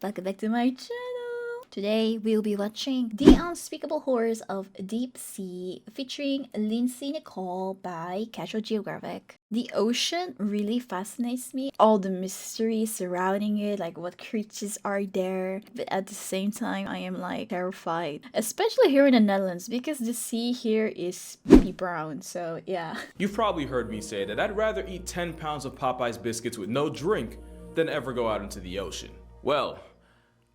welcome back to my channel. Today we'll be watching The Unspeakable Horrors of Deep Sea featuring LindsayNikole by Geographic. The ocean really fascinates me, all the mystery surrounding it, like what creatures are there, but at the same time I am like terrified, especially here in the Netherlands because the sea here is pretty brown, so yeah. You've probably heard me say that I'd rather eat 10 pounds of Popeye's biscuits with no drink than ever go out into the ocean. Well,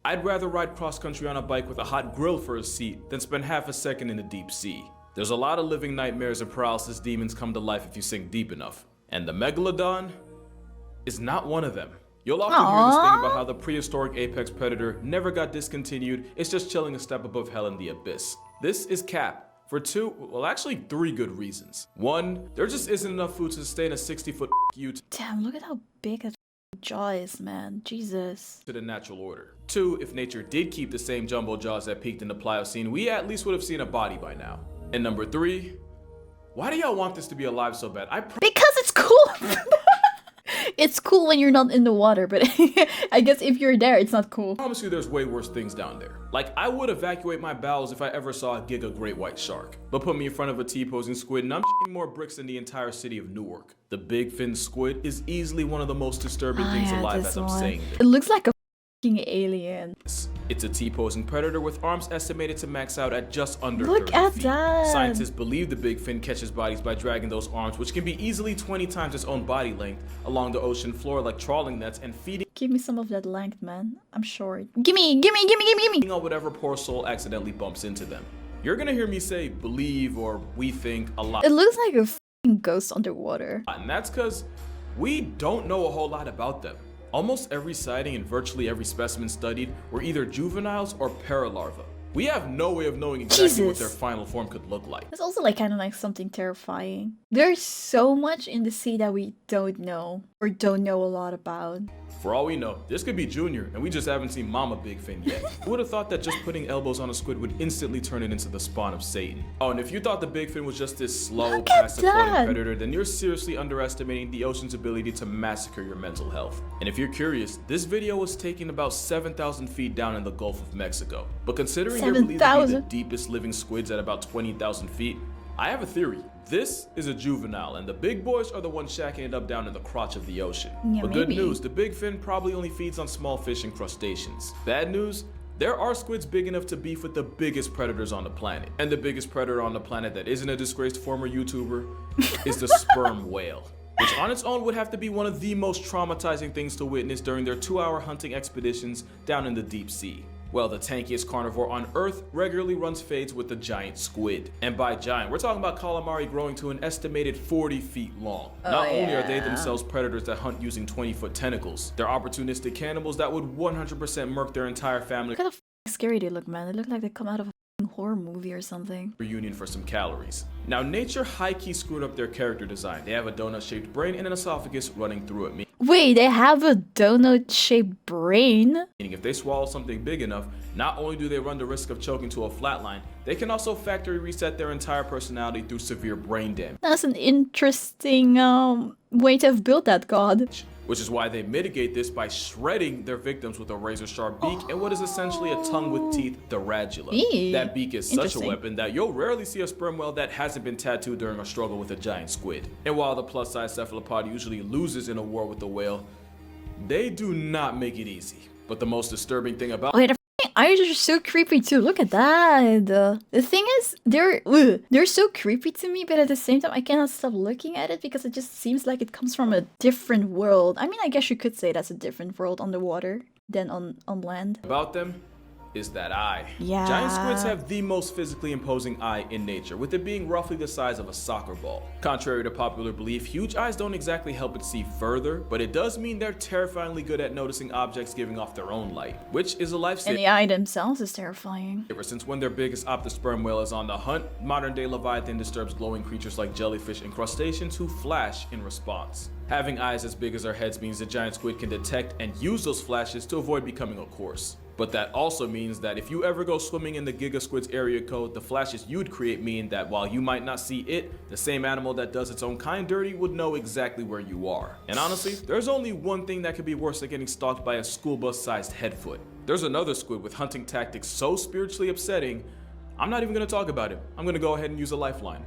I'd rather ride cross-country on a bike with a hot grill for a seat than spend half a second in the deep sea. There's a lot of living nightmares and paralysis demons come to life if you sink deep enough. And the Megalodon is not one of them. You'll often hear this thing about how the prehistoric apex predator never got discontinued, it's just chilling a step above hell in the abyss. This is cap. For three good reasons. One, there just isn't enough food to sustain a 60-foot ute. Damn, look at how big that jaw is, man. Jesus. To the natural order. Two, if nature did keep the same jumbo jaws that peaked in the Pliocene, we at least would have seen a body by now. And number three, why do y'all want this to be alive so bad? Because it's cool. It's cool when you're not in the water, but I guess if you're there, it's not cool. I promise you there's way worse things down there. Like, I would evacuate my bowels if I ever saw a giga great white shark. But put me in front of a T-posing squid and I'm shitting more bricks than the entire city of Newark. The big fin squid is easily one of the most disturbing things alive as I'm saying this. It looks like a fucking alien. It's a T-posing predator with arms estimated to max out at just under 30 Look at feet. that. Scientists believe the big fin catches bodies by dragging those arms, which can be easily 20 times its own body length, along the ocean floor like trawling nets and feeding. Give me some of that length, man. I'm short. Gimme. On whatever poor soul accidentally bumps into them. You're gonna hear me say believe or we think a lot. It looks like a fucking ghost underwater. And that's because we don't know a whole lot about them. Almost every sighting and virtually every specimen studied were either juveniles or paralarvae. We have no way of knowing exactly what their final form could look like. It's also like kind of like something terrifying. There's so much in the sea that we don't know or don't know a lot about. For all we know, this could be Junior, and we just haven't seen Mama Big Fin yet. Who would have thought that just putting elbows on a squid would instantly turn it into the spawn of Satan? Oh, and if you thought the Big Fin was just this slow, passive floating predator, then you're seriously underestimating the ocean's ability to massacre your mental health. And if you're curious, this video was taken about 7,000 feet down in the Gulf of Mexico. But considering they're believed to be the deepest living squids at about 20,000 feet, I have a theory. This is a juvenile, and the big boys are the ones shacking it up down in the crotch of the ocean. Yeah, but good news, the big fin probably only feeds on small fish and crustaceans. Bad news, there are squids big enough to beef with the biggest predators on the planet. And the biggest predator on the planet that isn't a disgraced former YouTuber is the sperm whale, which on its own would have to be one of the most traumatizing things to witness during their 2-hour hunting expeditions down in the deep sea. Well, the tankiest carnivore on Earth regularly runs fades with the giant squid. And by giant, we're talking about calamari growing to an estimated 40 feet long. Not only are they themselves predators that hunt using 20-foot tentacles, they're opportunistic cannibals that would 100% murk their entire family. Look how scary they look, man. They look like they come out of a horror movie or something. Reunion for some calories. Now, nature high-key screwed up their character design. They have a donut-shaped brain and an esophagus running through it. Wait, they have a donut-shaped brain? Meaning if they swallow something big enough, not only do they run the risk of choking to a flatline, they can also factory reset their entire personality through severe brain damage. That's an interesting way to have built that god. Which is why they mitigate this by shredding their victims with a razor-sharp beak and what is essentially a tongue with teeth, the radula. That beak is such a weapon that you'll rarely see a sperm whale that hasn't been tattooed during a struggle with a giant squid. And while the plus-size cephalopod usually loses in a war with the whale, they do not make it easy. But the most disturbing thing about eyes are so creepy too. Look at that. The thing is, they're so creepy to me, but at the same time, I cannot stop looking at it because it just seems like it comes from a different world. I mean, I guess you could say that's a different world underwater than on land. About them is that eye. Yeah. Giant squids have the most physically imposing eye in nature, with it being roughly the size of a soccer ball. Contrary to popular belief, huge eyes don't exactly help it see further, but it does mean they're terrifyingly good at noticing objects giving off their own light, which is a lifesaver. And the eye themselves is terrifying. Ever since when their biggest optosperm whale is on the hunt, modern-day Leviathan disturbs glowing creatures like jellyfish and crustaceans who flash in response. Having eyes as big as our heads means the giant squid can detect and use those flashes to avoid becoming a corpse. But that also means that if you ever go swimming in the Giga Squid's area code, the flashes you'd create mean that while you might not see it, the same animal that does its own kind dirty would know exactly where you are. And honestly, there's only one thing that could be worse than getting stalked by a school bus-sized headfoot. There's another squid with hunting tactics so spiritually upsetting, I'm not even gonna talk about it. I'm gonna go ahead and use a lifeline.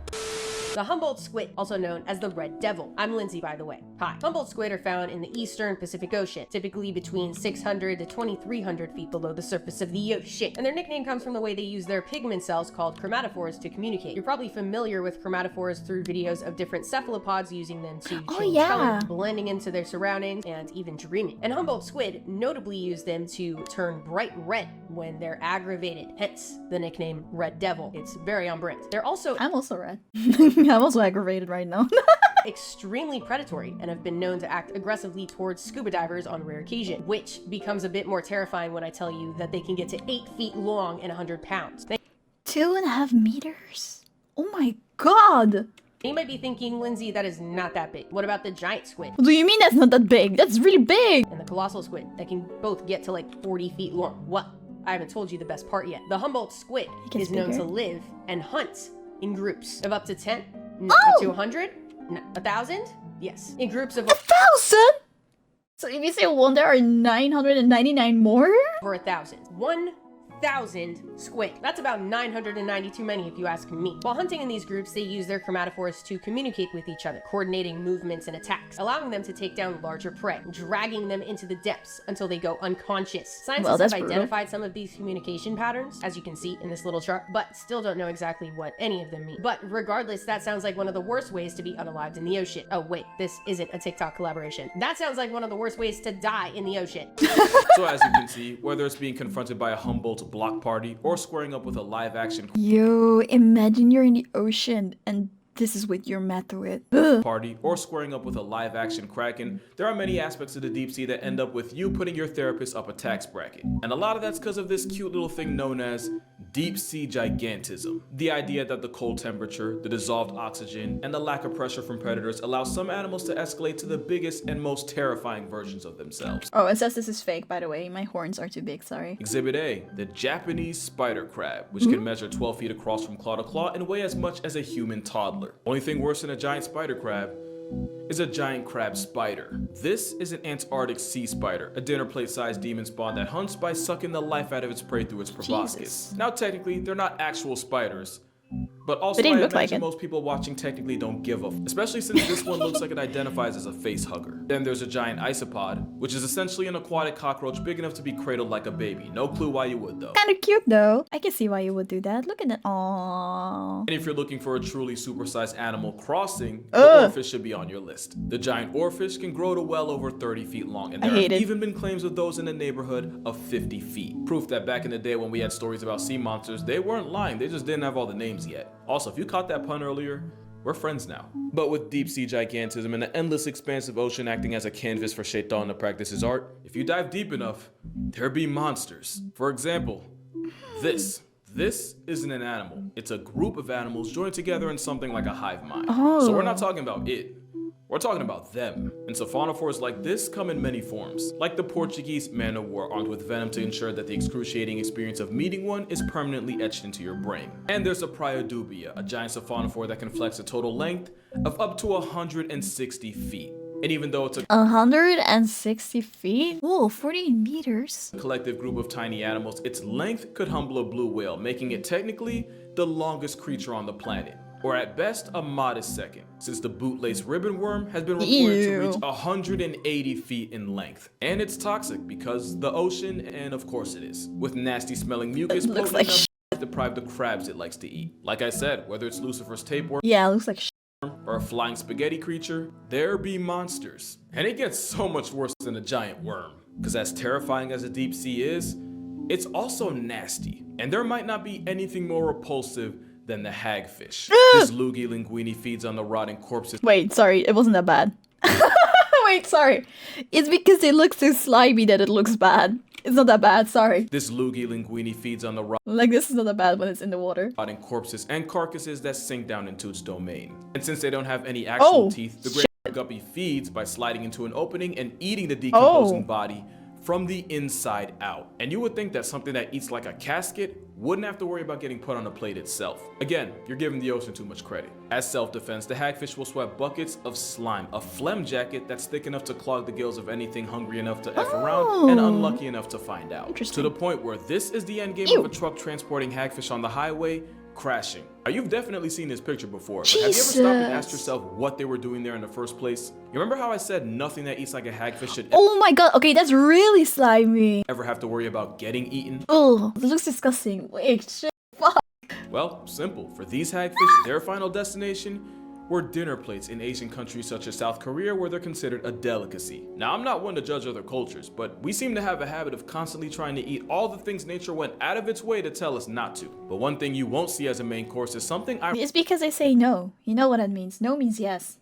The Humboldt squid, also known as the red devil. I'm Lindsay, by the way. Hi. Humboldt squid are found in the eastern Pacific Ocean, typically between 600 to 2,300 feet below the surface of the ocean. And their nickname comes from the way they use their pigment cells called chromatophores to communicate. You're probably familiar with chromatophores through videos of different cephalopods using them to change color, blending into their surroundings, and even dreaming. And Humboldt squid notably use them to turn bright red when they're aggravated, hence the nickname red devil. It's very on brand. They're also I'm also red. I'm also aggravated right now. extremely predatory and have been known to act aggressively towards scuba divers on rare occasion, which becomes a bit more terrifying when I tell you that they can get to 8 feet long and 100 pounds. 2.5 meters? Oh my god! You might be thinking, Lindsay, that is not that big. What about the giant squid? What do you mean that's not that big? That's really big! And the colossal squid that can both get to like 40 feet long. Well, I haven't told you the best part yet. The Humboldt squid is known to live and hunt in groups of up to 10, up to 100, 1,000? Yes. In groups of 1,000?! So if you say one, there are 999 more? over 1,000. 1,000 squid. That's about 990 too many if you ask me. While hunting in these groups, they use their chromatophores to communicate with each other, coordinating movements and attacks, allowing them to take down larger prey, dragging them into the depths until they go unconscious. Scientists have identified some of these communication patterns, as you can see in this little chart, but still don't know exactly what any of them mean. But regardless, that sounds like one of the worst ways to be unalived in the ocean. Oh wait, this isn't a TikTok collaboration. That sounds like one of the worst ways to die in the ocean. So as you can see, whether it's being confronted by a Humboldt block party or squaring up with a live action Yo, imagine you're in the ocean and this is what you're met with. party or squaring up with a live action kraken, there are many aspects of the deep sea that end up with you putting your therapist up a tax bracket. And a lot of that's because of this cute little thing known as deep sea gigantism. The idea that the cold temperature, the dissolved oxygen, and the lack of pressure from predators allow some animals to escalate to the biggest and most terrifying versions of themselves. Oh, it says this is fake, by the way. My horns are too big, sorry. Exhibit A, the Japanese spider crab, which can measure 12 feet across from claw to claw and weigh as much as a human toddler. Only thing worse than a giant spider crab is a giant crab spider. This is an Antarctic sea spider, a dinner plate sized demon spawn that hunts by sucking the life out of its prey through its proboscis. Jesus. Now technically, they're not actual spiders, but also They didn't I look like imagine it. most people watching technically don't give a especially since this one looks like it identifies as a face hugger. Then there's a giant isopod, which is essentially an aquatic cockroach big enough to be cradled like a baby. No clue why you would though. Kinda cute though. I can see why you would do that. Look at that. Aww. And if you're looking for a truly supersized animal crossing, the oarfish should be on your list. The giant oarfish can grow to well over 30 feet long, and there have even been claims of those in the neighborhood of 50 feet. Proof that back in the day when we had stories about sea monsters, they weren't lying, they just didn't have all the names yet. Also, if you caught that pun earlier, we're friends now. But with deep sea gigantism and the endless expansive ocean acting as a canvas for Shaitan to practice his art, if you dive deep enough, there be monsters. For example, this isn't an animal. It's a group of animals joined together in something like a hive mind. So we're not talking about it. We're talking about them. And siphonophores like this come in many forms, like the Portuguese man o' war armed with venom to ensure that the excruciating experience of meeting one is permanently etched into your brain. And there's a Priodubia, a giant siphonophore that can flex a total length of up to 160 feet. And even though it's a 160 feet? Whoa, 40 meters. collective group of tiny animals, its length could humble a blue whale, making it technically the longest creature on the planet. Or at best, a modest second, since the bootlace ribbon worm has been reported to reach 180 feet in length. And it's toxic because the ocean, and of course it is, with nasty smelling mucus looks potent like enough to deprive the crabs it likes to eat. Like I said, whether it's Lucifer's tapeworm Yeah, it looks like or a flying spaghetti creature, there be monsters. And it gets so much worse than a giant worm, because as terrifying as the deep sea is, it's also nasty. And there might not be anything more repulsive than the hagfish. This Lugi linguini feeds on the rotting corpses. Wait, sorry, it wasn't that bad. Wait, sorry. It's because it looks so slimy that it looks bad. It's not that bad, sorry. This Lugi linguini feeds on the Like, this is not that bad when it's in the water. rotting corpses and carcasses that sink down into its domain. And since they don't have any actual teeth, the great guppy feeds by sliding into an opening and eating the decomposing body, from the inside out. And you would think that something that eats like a casket wouldn't have to worry about getting put on a plate itself. Again, you're giving the ocean too much credit. As self-defense, the hagfish will sweat buckets of slime, a phlegm jacket that's thick enough to clog the gills of anything hungry enough to F around and unlucky enough to find out. To the point where this is the end game of a truck transporting hagfish on the highway, crashing. Now, you've definitely seen this picture before, but have you ever stopped and asked yourself what they were doing there in the first place? You remember how I said nothing that eats like a hagfish should Oh my god, okay, that's really slimy. ever have to worry about getting eaten? Oh, it looks disgusting. Wait, shit. Well, simple. For these hagfish, their final destination were dinner plates in Asian countries such as South Korea, where they're considered a delicacy. Now, I'm not one to judge other cultures, but we seem to have a habit of constantly trying to eat all the things nature went out of its way to tell us not to. But one thing you won't see as a main course is something It's because they say no. You know what that means. No means yes.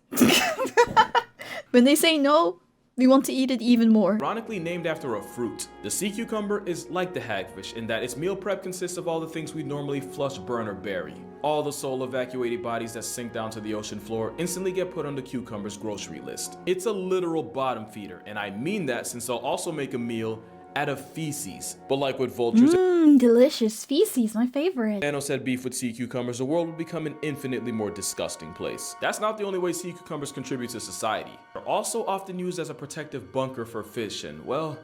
When they say no, we want to eat it even more. ironically named after a fruit. The sea cucumber is like the hagfish in that its meal prep consists of all the things we normally flush, burn, or bury. All the soul evacuated bodies that sink down to the ocean floor instantly get put on the cucumber's grocery list. It's a literal bottom feeder, and I mean that since they'll also make a meal out of feces. But like with vultures Delicious feces, my favorite. Thanos had beef with sea cucumbers, the world would become an infinitely more disgusting place. That's not the only way sea cucumbers contribute to society. They're also often used as a protective bunker for fish and, well,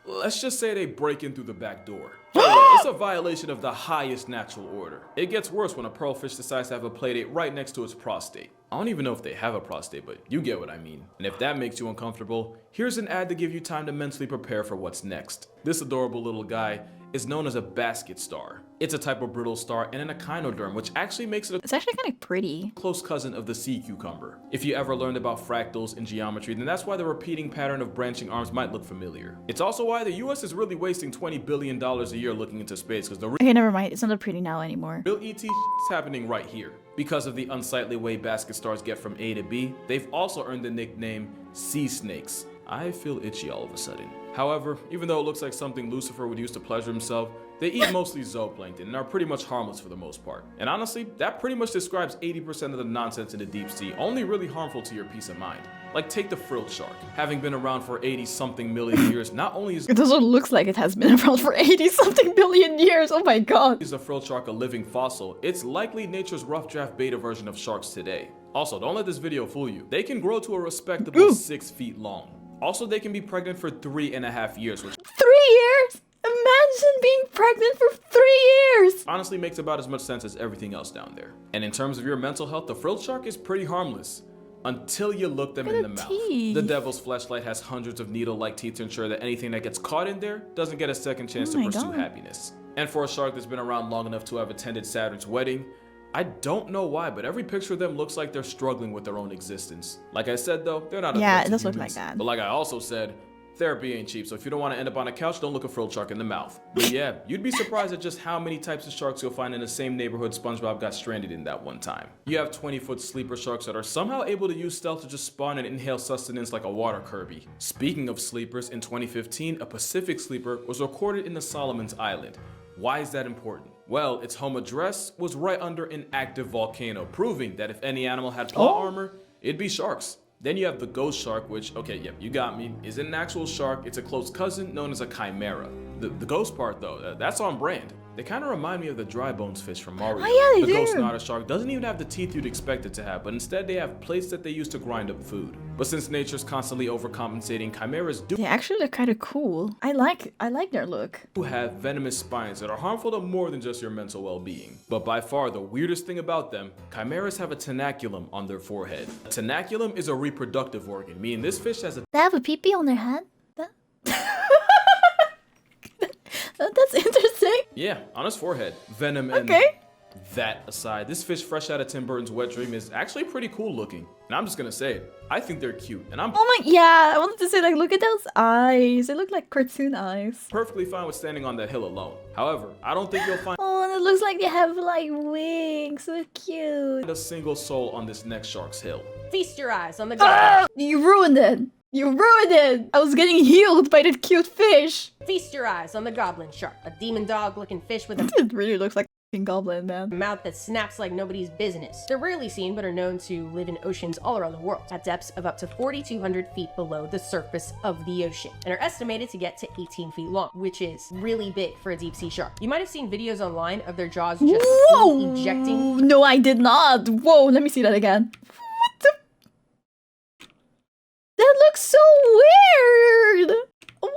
let's just say they break in through the back door. It's a violation of the highest natural order. It gets worse when a pearlfish decides to have a playdate right next to its prostate. I don't even know if they have a prostate, but you get what I mean. And if that makes you uncomfortable, here's an ad to give you time to mentally prepare for what's next. This adorable little guy is known as a basket star. It's a type of brittle star and an echinoderm, which actually makes it It's actually kind of pretty. a close cousin of the sea cucumber. If you ever learned about fractals in geometry, then that's why the repeating pattern of branching arms might look familiar. It's also why the US is really wasting $20 billion a year looking into space, because the Okay, never mind. It's not pretty now anymore. real ET is happening right here. Because of the unsightly way basket stars get from A to B, they've also earned the nickname sea snakes. I feel itchy all of a sudden. However, even though it looks like something Lucifer would use to pleasure himself, they eat mostly zooplankton and are pretty much harmless for the most part. And honestly, that pretty much describes 80% of the nonsense in the deep sea, only really harmful to your peace of mind. Like take the frilled shark. Having been around for 80-something million years, not only is It also looks like it has been around for 80-something billion years. Oh my god. the frilled shark a living fossil, it's likely nature's rough draft beta version of sharks today. Also, don't let this video fool you. They can grow to a respectable 6 feet long. Also, they can be pregnant for 3.5 years, which 3 years? Imagine being pregnant for 3 years. honestly makes about as much sense as everything else down there. And in terms of your mental health, the frilled shark is pretty harmless. Until you look them in the mouth. The devil's fleshlight has hundreds of needle-like teeth to ensure that anything that gets caught in there doesn't get a second chance to my pursue God. happiness. And for a shark that's been around long enough to have attended Saturn's wedding, I don't know why, but every picture of them looks like they're struggling with their own existence. Like I said though, they're not a Yeah, threat to it does look humans. like that. But like I also said, therapy ain't cheap, so if you don't want to end up on a couch, don't look a frilled shark in the mouth. But yeah, you'd be surprised at just how many types of sharks you'll find in the same neighborhood SpongeBob got stranded in that one time. You have 20-foot sleeper sharks that are somehow able to use stealth to just spawn and inhale sustenance like a water Kirby. Speaking of sleepers, in 2015, a Pacific sleeper was recorded in the Solomons Island. Why is that important? Well, its home address was right under an active volcano, proving that if any animal had plot armor, it'd be sharks. Then you have the ghost shark, which, okay, yep, you got me, isn't an actual shark, it's a close cousin known as a chimera. The ghost part though, that's on brand. They kind of remind me of the dry bones fish from Mario. Oh, yeah, they the ghost do. otter shark doesn't even have the teeth you'd expect it to have, but instead they have plates that they use to grind up food. But since nature's constantly overcompensating, chimeras do They actually look kind of cool. I like their look. have venomous spines that are harmful to more than just your mental well-being. But by far the weirdest thing about them, chimeras have a tenaculum on their forehead. A tenaculum is a reproductive organ, meaning this fish has a They have a pee-pee on their head? That's interesting. yeah, on his forehead. Venom and Okay. that aside, this fish fresh out of Tim Burton's Wet Dream is actually pretty cool looking. And I'm just gonna say it, I think they're cute, and I'm Oh my, yeah, I wanted to say, like, look at those eyes. They look like cartoon eyes. perfectly fine with standing on that hill alone. However, I don't think you'll find Oh, and it looks like they have, like, wings. So cute. a single soul on this next shark's hill. Feast your eyes on the goblin. Ah, you ruined it. You ruined it. I was getting healed by that cute fish. Feast your eyes on the goblin shark, a demon dog-looking fish with a It really looks like goblin, man. A mouth that snaps like nobody's business. They're rarely seen, but are known to live in oceans all around the world, at depths of up to 4,200 feet below the surface of the ocean, and are estimated to get to 18 feet long, which is really big for a deep sea shark. You might have seen videos online of their jaws just fully ejecting. No, I did not. Whoa, let me see that again. What the? That looks so weird. What?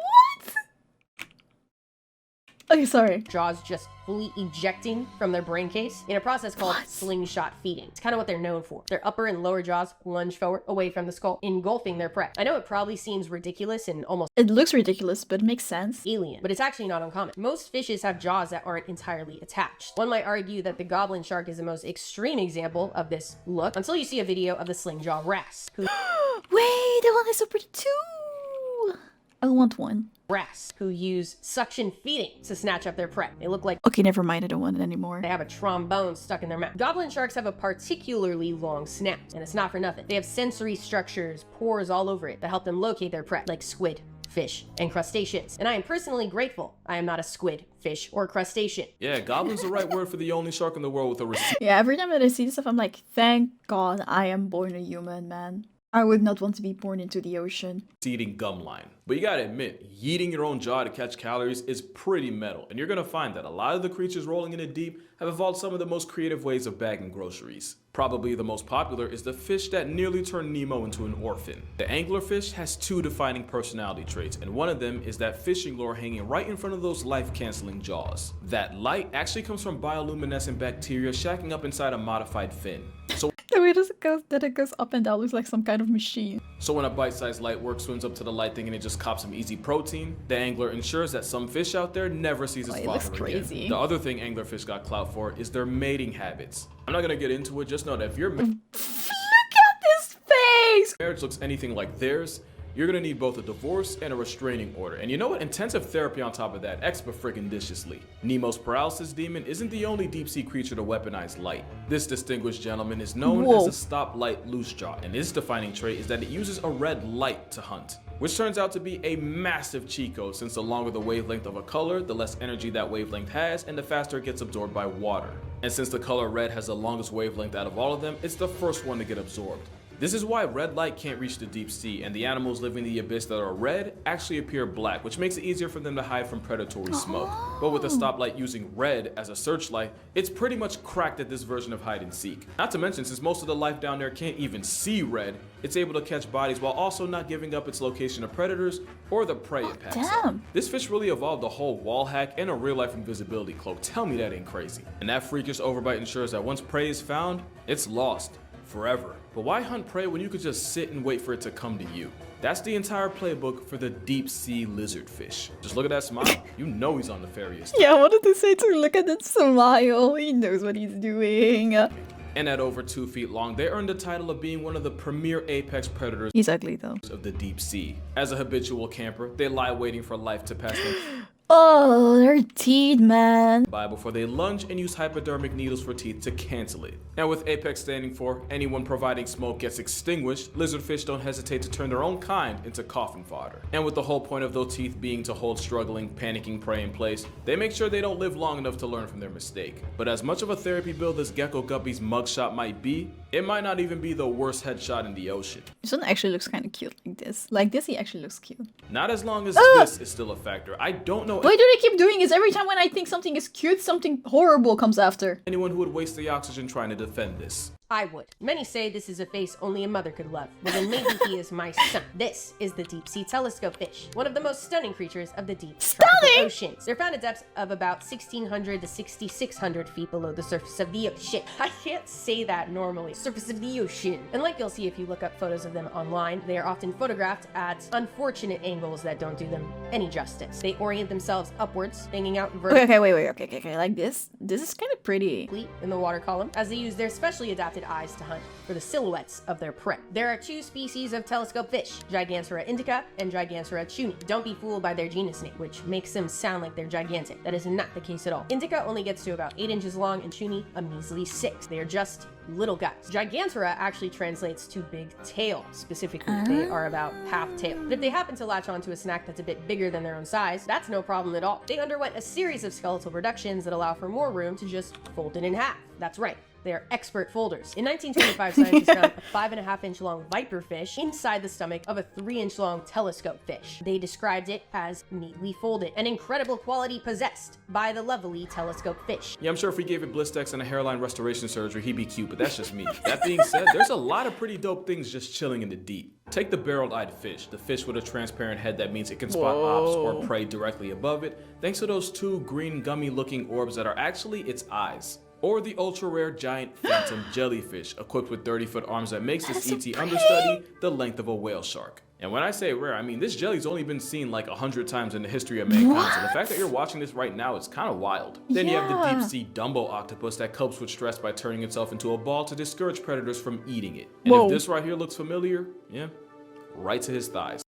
Okay, sorry. Jaws just fully ejecting from their brain case in a process called slingshot feeding. It's kind of what they're known for. Their upper and lower jaws lunge forward away from the skull, engulfing their prey. I know it probably seems ridiculous and almost It looks ridiculous, but it makes sense. alien, but it's actually not uncommon. Most fishes have jaws that aren't entirely attached. One might argue that the goblin shark is the most extreme example of this look, until you see a video of the sling jaw wrasse, Wait, that one is so pretty too. I want one. who use suction feeding to snatch up their prey. They look like Okay, never mind. I don't want it anymore. they have a trombone stuck in their mouth. Goblin sharks have a particularly long snout, and it's not for nothing. They have sensory structures, pores all over it that help them locate their prey, like squid, fish, and crustaceans. And I am personally grateful I am not a squid, fish, or crustacean. Yeah, goblin's the right word for the only shark in the world with a Yeah, every time that I see this stuff, I'm like, thank God I am born a human, man. I would not want to be born into the ocean. receding gum line. But you gotta admit, yeeting your own jaw to catch calories is pretty metal, and you're gonna find that a lot of the creatures rolling in the deep have evolved some of the most creative ways of bagging groceries. Probably the most popular is the fish that nearly turned Nemo into an orphan. The anglerfish has two defining personality traits, and one of them is that fishing lure hanging right in front of those life-canceling jaws. That light actually comes from bioluminescent bacteria shacking up inside a modified fin. The way that it goes up and down looks like some kind of machine. So when a bite-sized light work swims up to the light thing and it just cops some easy protein, the angler ensures that some fish out there never sees its Oh, it father looks again. crazy. The other thing anglerfish got clout for is their mating habits. I'm not gonna get into it, just know that if your Look at this face! marriage looks anything like theirs, you're gonna need both a divorce and a restraining order. And you know what? Intensive therapy on top of that, extra-friggin-diciously. Nemo's paralysis demon isn't the only deep-sea creature to weaponize light. This distinguished gentleman is known Whoa. as a stoplight loosejaw, and its defining trait is that it uses a red light to hunt, which turns out to be a massive cheat code, since the longer the wavelength of a color, the less energy that wavelength has, and the faster it gets absorbed by water. And since the color red has the longest wavelength out of all of them, it's the first one to get absorbed. This is why red light can't reach the deep sea, and the animals living in the abyss that are red actually appear black, which makes it easier for them to hide from predatory smoke. But with the stoplight using red as a searchlight, it's pretty much cracked at this version of hide and seek. Not to mention, since most of the life down there can't even see red, it's able to catch bodies while also not giving up its location to predators or the prey it packs up. damn. This fish really evolved a whole wall hack and a real-life invisibility cloak. Tell me that ain't crazy. And that freakish overbite ensures that once prey is found, it's lost forever. But why hunt prey when you could just sit and wait for it to come to you? That's the entire playbook for the deep sea lizardfish. Just look at that smile. You know he's on nefarious. Yeah, I wanted to say to look at that smile. He knows what he's doing. And at over 2 feet long, they earned the title of being one of the premier apex predators He's ugly though. of the deep sea. As a habitual camper, they lie waiting for life to pass them Oh, their teeth, man. by before they lunge and use hypodermic needles for teeth to cancel it. And with apex standing for anyone providing smoke gets extinguished, lizardfish don't hesitate to turn their own kind into coffin fodder. And with the whole point of those teeth being to hold struggling, panicking prey in place, they make sure they don't live long enough to learn from their mistake. But as much of a therapy build as Gecko Guppy's mugshot might be, it might not even be the worst headshot in the ocean. This one actually looks kind of cute like this. Like this, he actually looks cute. Not as long as this is still a factor. I don't know Why do they keep doing this? Every time when I think something is cute, something horrible comes after. anyone who would waste the oxygen trying to defend this. I would. Many say this is a face only a mother could love. Well, then maybe he is my son. This is the deep sea telescope fish, one of the most stunning creatures of the deep tropical oceans. They're found at depths of about 1,600 to 6,600 feet below the surface of the ocean. I can't say that normally. Surface of the ocean. And like you'll see if you look up photos of them online, they are often photographed at unfortunate angles that don't do them any justice. They orient themselves upwards, hanging out vertically Okay, wait, okay, like this. This is kind of pretty. in the water column, as they use their specially adapted adapted eyes to hunt for the silhouettes of their prey. There are two species of telescope fish, Gigantura indica and Gigantura chuni. Don't be fooled by their genus name, which makes them sound like they're gigantic. That is not the case at all. Indica only gets to about 8 inches long and chuni a measly 6. They are just little guys. Gigantura actually translates to big tail. Specifically, they are about half tail. But if they happen to latch onto a snack that's a bit bigger than their own size, that's no problem at all. They underwent a series of skeletal reductions that allow for more room to just fold it in half. That's right. They are expert folders. In 1925, scientists found a 5.5-inch long viper fish inside the stomach of a 3-inch long telescope fish. They described it as neatly folded, an incredible quality possessed by the lovely telescope fish. Yeah, I'm sure if we gave it Blistex and a hairline restoration surgery, he'd be cute, but that's just me. That being said, there's a lot of pretty dope things just chilling in the deep. Take the barrel-eyed fish, the fish with a transparent head that means it can spot ops or prey directly above it, thanks to those two green gummy-looking orbs that are actually its eyes. Or the ultra-rare giant phantom jellyfish, equipped with 30-foot arms that makes this ET understudy the length of a whale shark. And when I say rare, I mean this jelly's only been seen like 100 times in the history of mankind, so the fact that you're watching this right now is kind of wild. Then you have the deep-sea Dumbo octopus that copes with stress by turning itself into a ball to discourage predators from eating it. And if this right here looks familiar, yeah, right to his thighs.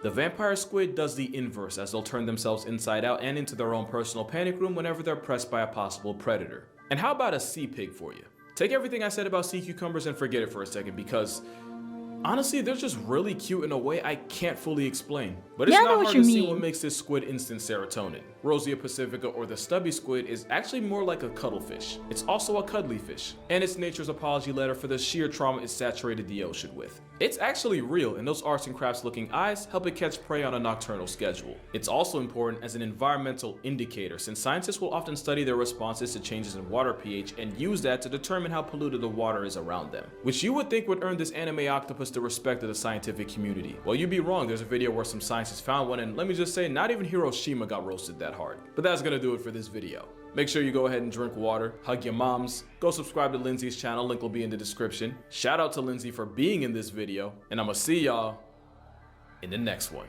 The vampire squid does the inverse, as they'll turn themselves inside out and into their own personal panic room whenever they're pressed by a possible predator. And how about a sea pig for you? Take everything I said about sea cucumbers and forget it for a second, because honestly, they're just really cute in a way I can't fully explain. But it's not hard to see what makes this squid instant serotonin. Rosia pacifica, or the stubby squid, is actually more like a cuttlefish. It's also a cuddly fish, and it's nature's apology letter for the sheer trauma it saturated the ocean with. It's actually real, and those arts and crafts looking eyes help it catch prey on a nocturnal schedule. It's also important as an environmental indicator, since scientists will often study their responses to changes in water pH and use that to determine how polluted the water is around them, which you would think would earn this anime octopus the respect of the scientific community. Well, you'd be wrong. There's a video where some scientists found one, and let me just say, not even Hiroshima got roasted that hard. But that's gonna do it for this video. Make sure you go ahead and drink water, hug your moms, go subscribe to Lindsay's channel, link will be in the description. Shout out to Lindsay for being in this video, and I'ma see y'all in the next one.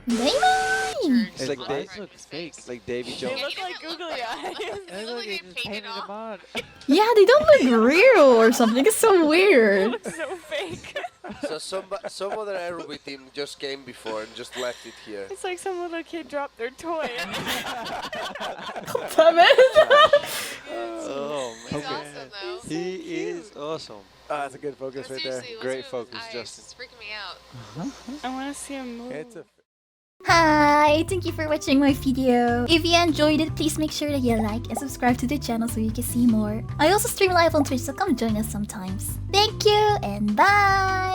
It's like they look fake, like Davy Jones. They look like googly eyes. They look like they just painted them on. Yeah, they don't look real or something. It's so weird. It looks so fake. So some other aerobic team just came before and just left it here. It's like some little kid dropped their toy. Oh He's man, awesome, though. he is awesome. That's a good focus No, right there. seriously, what's Great wrong with focus, his eyes? Justin. It's freaking me out. I want to see him move. It's a Hi, thank you for watching my video. If you enjoyed it, please make sure that you like and subscribe to the channel so you can see more. I also stream live on Twitch, so come join us sometimes. Thank you and bye!